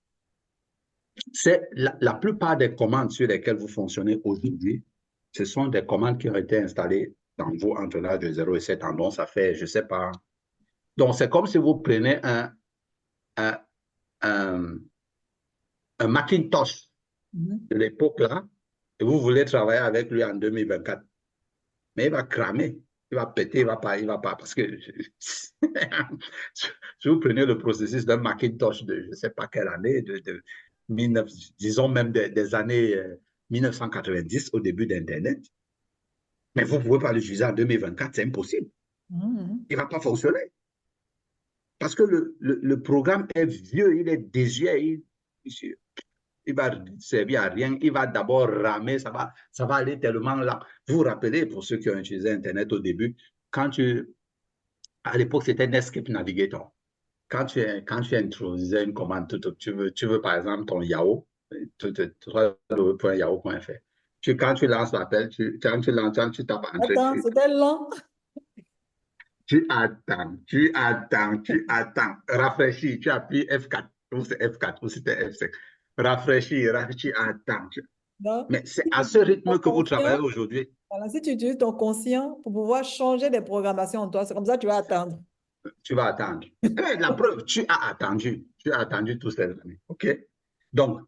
C'est la plupart des commandes sur lesquelles vous fonctionnez aujourd'hui, ce sont des commandes qui ont été installées dans vous entre l'âge de 0 et 7 ans. Donc, ça fait, je ne sais pas. Donc, c'est comme si vous prenez un Macintosh de l'époque là et vous voulez travailler avec lui en 2024. Mais il va cramer, il va péter, il va pas. Parce que si vous prenez le processus d'un Macintosh de je ne sais pas quelle année, disons même des années 1990 au début d'Internet, mais vous ne pouvez pas l'utiliser en 2024, c'est impossible. Il ne va pas fonctionner. Parce que le programme est vieux, il est désuet, il va servir à rien, il va d'abord ramer, ça va aller tellement là. Vous vous rappelez, pour ceux qui ont utilisé Internet au début, à l'époque, c'était Netscape Navigator. Quand tu introduisais une commande, tu veux par exemple ton Yahoo, yahoo.fr. Quand tu lances l'appel, quand tu l'entends, tu tapes entrée. Attends, c'était lent. Tu attends. Rafraîchis, tu appuies F4, ou c'est F4, ou c'était F5. Rafraîchis, tu attends. Donc, Mais c'est si à tu ce utilises ton rythme que vous travaillez conscient, aujourd'hui. voilà, si tu utilises ton conscient pour pouvoir changer des programmations en toi, c'est comme ça que tu vas attendre. Tu vas attendre. La preuve, tu as attendu. Tu as attendu toutes ces années. OK? Donc,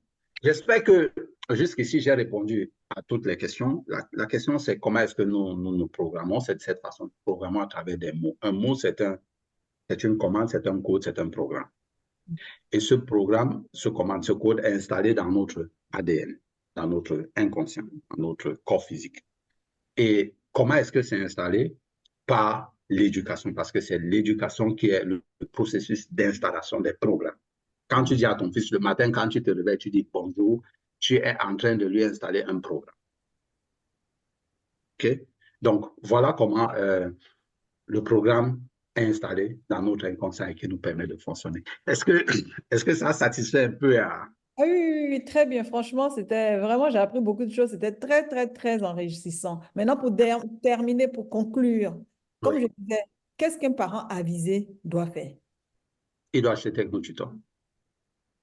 j'espère que jusqu'ici, j'ai répondu à toutes les questions. La question, c'est comment est-ce que nous programmons cette façon. Nous programmons à travers des mots. Un mot, c'est une commande, c'est un code, c'est un programme. Et ce programme, ce code est installé dans notre ADN, dans notre inconscient, dans notre corps physique. Et comment est-ce que c'est installé? Par l'éducation, parce que c'est l'éducation qui est le processus d'installation des programmes. Quand tu dis à ton fils le matin, quand tu te réveilles, tu dis bonjour, tu es en train de lui installer un programme. OK? Donc, voilà comment le programme est installé dans notre inconscient et qui nous permet de fonctionner. Est-ce que ça satisfait un peu à... Ah oui, oui, oui, très bien. Franchement, c'était vraiment, j'ai appris beaucoup de choses. C'était très, très, très enrichissant. Maintenant, pour terminer, pour conclure, comme je Oui, disais, qu'est-ce qu'un parent avisé doit faire? il doit acheter TechnoTutor.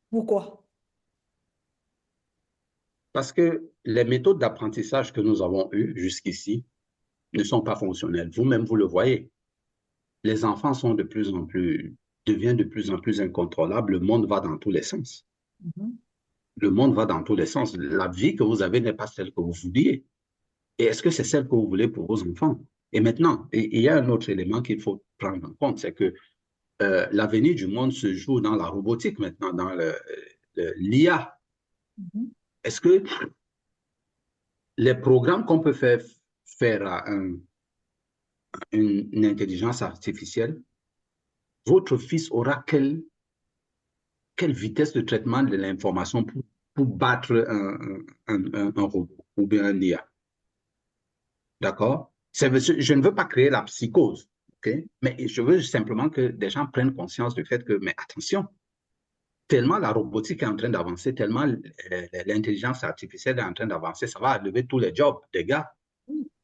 Pourquoi? Parce que les méthodes d'apprentissage que nous avons eues jusqu'ici ne sont pas fonctionnelles. Vous-même, vous le voyez. Les enfants deviennent de plus en plus incontrôlables. Le monde va dans tous les sens. Le monde va dans tous les sens. La vie que vous avez n'est pas celle que vous vouliez. Et est-ce que c'est celle que vous voulez pour vos enfants? Et maintenant, il y a un autre élément qu'il faut prendre en compte, c'est que l'avenir du monde se joue dans la robotique maintenant, dans l'IA. Est-ce que les programmes qu'on peut faire à une intelligence artificielle, votre fils aura quelle vitesse de traitement de l'information pour battre un robot ou bien un IA? D'accord? Je ne veux pas créer la psychose, okay? Mais je veux simplement que des gens prennent conscience du fait que, mais attention, tellement la robotique est en train d'avancer, tellement l'intelligence artificielle est en train d'avancer, ça va lever tous les jobs des gars.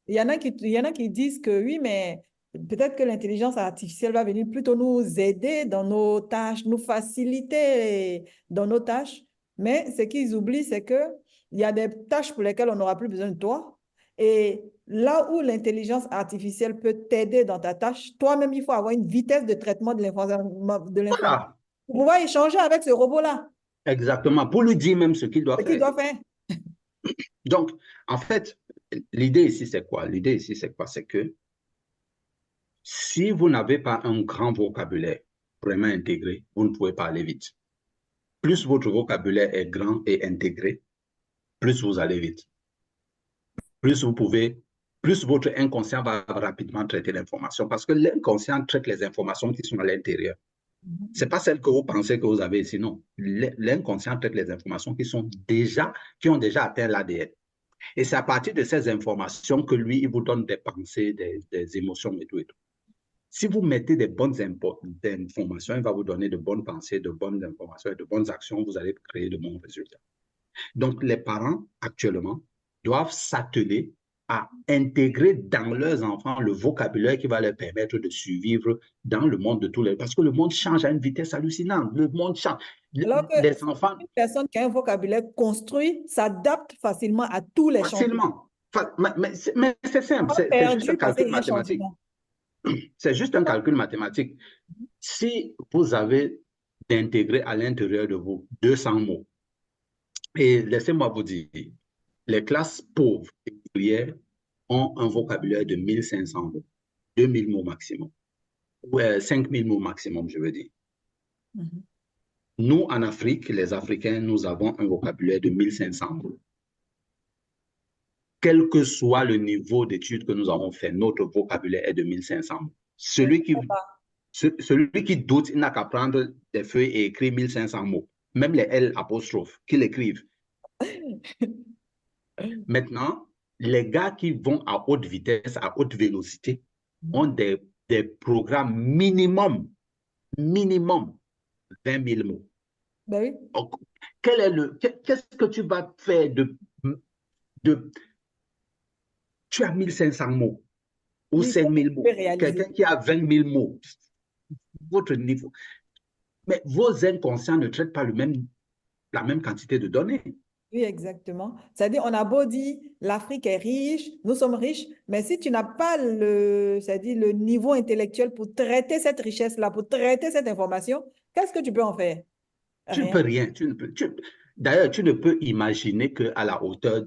Il y en a qui disent que oui, mais peut-être que l'intelligence artificielle va venir plutôt nous aider dans nos tâches, nous faciliter dans nos tâches. Mais ce qu'ils oublient, c'est qu'il y a des tâches pour lesquelles on n'aura plus besoin de toi. Et là où l'intelligence artificielle peut t'aider dans ta tâche, toi-même, il faut avoir une vitesse de traitement de l'information Voilà, pour pouvoir échanger avec ce robot-là, exactement, pour lui dire même ce qu'il doit ce qu'il faire. doit faire. Donc, en fait, l'idée ici, c'est quoi? L'idée ici, c'est quoi? C'est que si vous n'avez pas un grand vocabulaire vraiment intégré, vous ne pouvez pas aller vite. Plus votre vocabulaire est grand et intégré, plus vous allez vite. Plus vous pouvez, plus votre inconscient va rapidement traiter l'information parce que l'inconscient traite les informations qui sont à l'intérieur. Ce n'est pas celles que vous pensez que vous avez ici, non. L'inconscient traite les informations qui ont déjà atteint l'ADN. Et c'est à partir de ces informations que lui, il vous donne des pensées, des émotions et tout et tout. Si vous mettez des bonnes informations, il va vous donner de bonnes pensées, de bonnes informations et de bonnes actions, vous allez créer de bons résultats. Donc, les parents, actuellement, doivent s'atteler à intégrer dans leurs enfants le vocabulaire qui va leur permettre de survivre dans le monde de tous les... Parce que le monde change à une vitesse hallucinante. Le monde change. Alors que Les enfants... une personne qui a un vocabulaire construit s'adapte facilement à tous les changements. Facilement. Mais c'est simple, c'est juste un Perdu parce qu'il calcul y a un mathématique. changement. C'est juste un calcul mathématique. Si vous avez intégré à l'intérieur de vous 200 mots, et laissez-moi vous dire, les classes pauvres et ouvrières ont un vocabulaire de 1500 mots, 2000 mots maximum, ou 5000 mots maximum, je veux dire. Mhm. Nous, en Afrique, les Africains, nous avons un vocabulaire de 1500 mots. Quel que soit le niveau d'études que nous avons fait, notre vocabulaire est de 1500 mots. Celui qui doute, il n'a qu'à prendre des feuilles et écrire 1500 mots. Même les L apostrophes, qu'il écrive. Maintenant, les gars qui vont à haute vitesse, à haute vélocité, ont des programmes minimum 20 000 mots. Ben oui. Donc, qu'est-ce que tu vas faire tu as 1500 mots ou Oui, 5000 mots. réaliser. Quelqu'un qui a 20 000 mots, votre niveau. Mais vos inconscients ne traitent pas la même quantité de données. Oui, exactement. C'est-à-dire, on a beau dire l'Afrique est riche, nous sommes riches, mais si tu n'as pas c'est-à-dire le niveau intellectuel pour traiter cette richesse-là, pour traiter cette information, qu'est-ce que tu peux en faire? Tu ne Rien. peux rien. D'ailleurs, tu ne peux imaginer qu'à la hauteur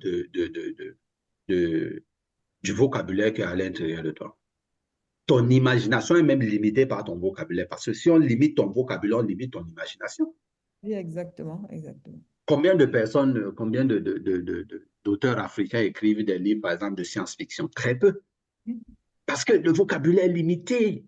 du vocabulaire qui est à l'intérieur de toi. Ton imagination est même limitée par ton vocabulaire. Parce que si on limite ton vocabulaire, on limite ton imagination. Oui, exactement, exactement. Combien de personnes, combien d'auteurs africains écrivent des livres, par exemple, de science-fiction? Très peu. Parce que le vocabulaire est limité.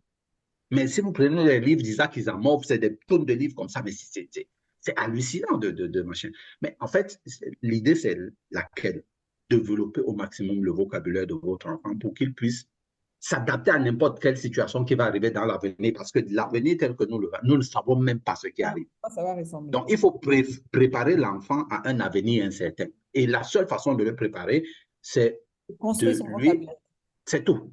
Mais si vous prenez les livres d'Isaac Asimov, c'est des tonnes de livres comme ça, mais c'est hallucinant de machin. Mais en fait, l'idée, c'est laquelle? Développer au maximum le vocabulaire de votre enfant pour qu'il puisse s'adapter à n'importe quelle situation qui va arriver dans l'avenir, parce que l'avenir tel que nous ne savons même pas ce qui arrive. Ça va ressembler. Donc, il faut préparer l'enfant à un avenir incertain. Et la seule façon de le préparer, c'est Construire de son lui, vocabulaire. c'est tout,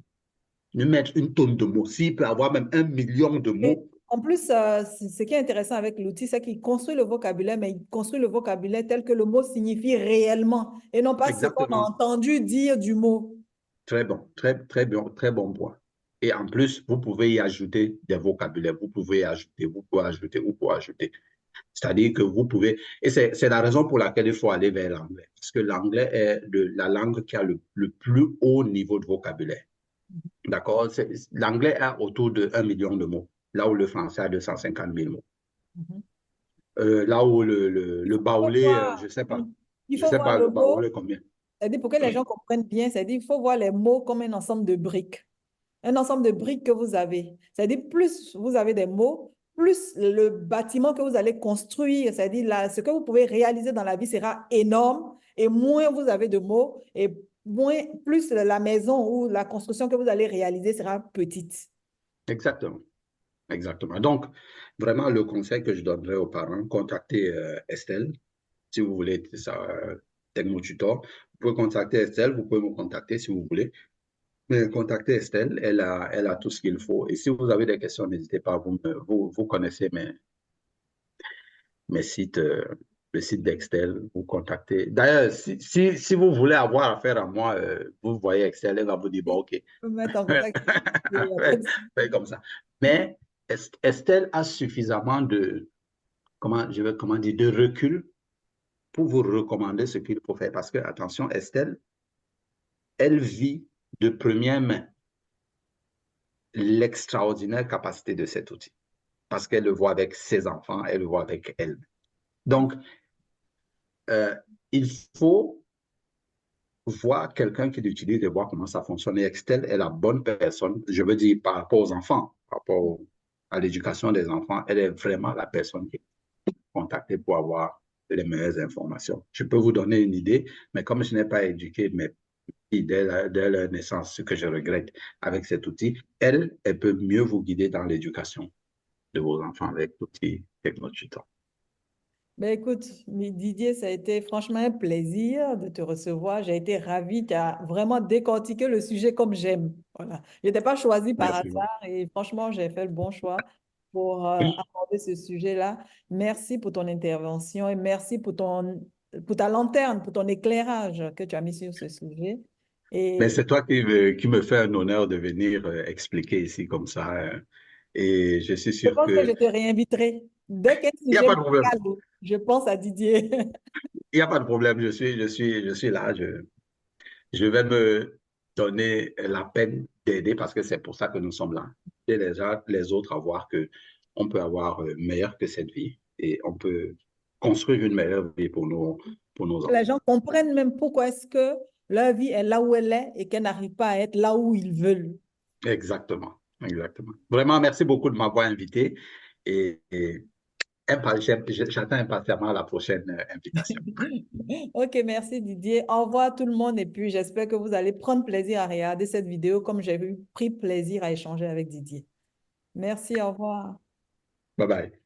lui mettre une tonne de mots. S'il peut avoir même 1 million de Et mots. en plus, ce qui est intéressant avec l'outil, c'est qu'il construit le vocabulaire, mais il construit le vocabulaire tel que le mot signifie réellement, et non pas ce qu'on a Exactement. entendu dire du mot. Très bon, très bon point. Et en plus, vous pouvez y ajouter des vocabulaires, vous pouvez y ajouter, vous pouvez ajouter, vous pouvez ajouter. C'est-à-dire que vous pouvez, et c'est la raison pour laquelle il faut aller vers l'anglais, parce que l'anglais est la langue qui a le plus haut niveau de vocabulaire. D'accord? L'anglais a autour de 1 million de mots, là où le français a 250 000 mots. Là où le baoulé, je ne sais pas. Il Je faut sais voir pas, le le mot, baoulé combien? c'est-à-dire pour que les gens comprennent bien, c'est-à-dire il faut voir les mots comme un ensemble de briques. Un ensemble de briques que vous avez. C'est-à-dire plus vous avez des mots, plus le bâtiment que vous allez construire, c'est-à-dire ce que vous pouvez réaliser dans la vie sera énorme, et moins vous avez de mots, et plus la maison ou la construction que vous allez réaliser sera petite. Exactement. Exactement. Donc, vraiment, le conseil que je donnerais aux parents, contactez Estelle, si vous voulez, ça, Technotutor. Vous pouvez contacter Estelle, vous pouvez me contacter si vous voulez. Mais contactez Estelle, elle a tout ce qu'il faut. Et si vous avez des questions, n'hésitez pas, vous connaissez mes sites le site d'Extel, vous contactez. D'ailleurs, si vous voulez avoir affaire à moi, vous voyez Excel, elle va vous dire, bon, OK, Je peux me mettre en contact. Il y a pas faites de souci. comme ça. Mais Estelle a suffisamment de, comment dire, de recul pour vous recommander ce qu'il faut faire. Parce que, attention, Estelle, elle vit de première main l'extraordinaire capacité de cet outil. Parce qu'elle le voit avec ses enfants, elle le voit avec elle. Donc, il faut voir quelqu'un qui l'utilise et voir comment ça fonctionne. Et Excel est la bonne personne, je veux dire, par rapport aux enfants, par rapport à l'éducation des enfants, elle est vraiment la personne qui est contactée pour avoir les meilleures informations. Je peux vous donner une idée, mais comme je n'ai pas éduqué mes filles dès leur naissance, ce que je regrette avec cet outil, elle peut mieux vous guider dans l'éducation de vos enfants avec l'outil technologique. Ben écoute, Didier, ça a été franchement un plaisir de te recevoir. J'ai été ravie. Tu as vraiment décortiqué le sujet comme j'aime. Voilà. Je n'étais pas choisie par Merci beaucoup. hasard et franchement, j'ai fait le bon choix pour aborder ce sujet-là. Merci pour ton intervention et merci pour ta lanterne, pour ton éclairage que tu as mis sur ce sujet. Mais Et c'est toi qui me fait un honneur de venir expliquer ici comme ça. Et je suis je sûr pense que je que te réinviterai. Dès qu'un il n'y a sujet pas me de problème. cale, je pense à Didier. Il n'y a pas de problème. Je suis là. Je vais me donner la peine d'aider parce que c'est pour ça que nous sommes là. Et les autres à voir que on peut avoir meilleur que cette vie et on peut construire une meilleure vie pour nos Les enfants. gens comprennent même pourquoi est-ce que leur vie est là où elle est et qu'elle n'arrive pas à être là où ils veulent. Exactement. Exactement. Vraiment, merci beaucoup de m'avoir invité et j'attends impatiemment la prochaine invitation. Ok, merci Didier. Au revoir tout le monde et puis j'espère que vous allez prendre plaisir à regarder cette vidéo comme j'ai pris plaisir à échanger avec Didier. Merci, au revoir. Bye bye.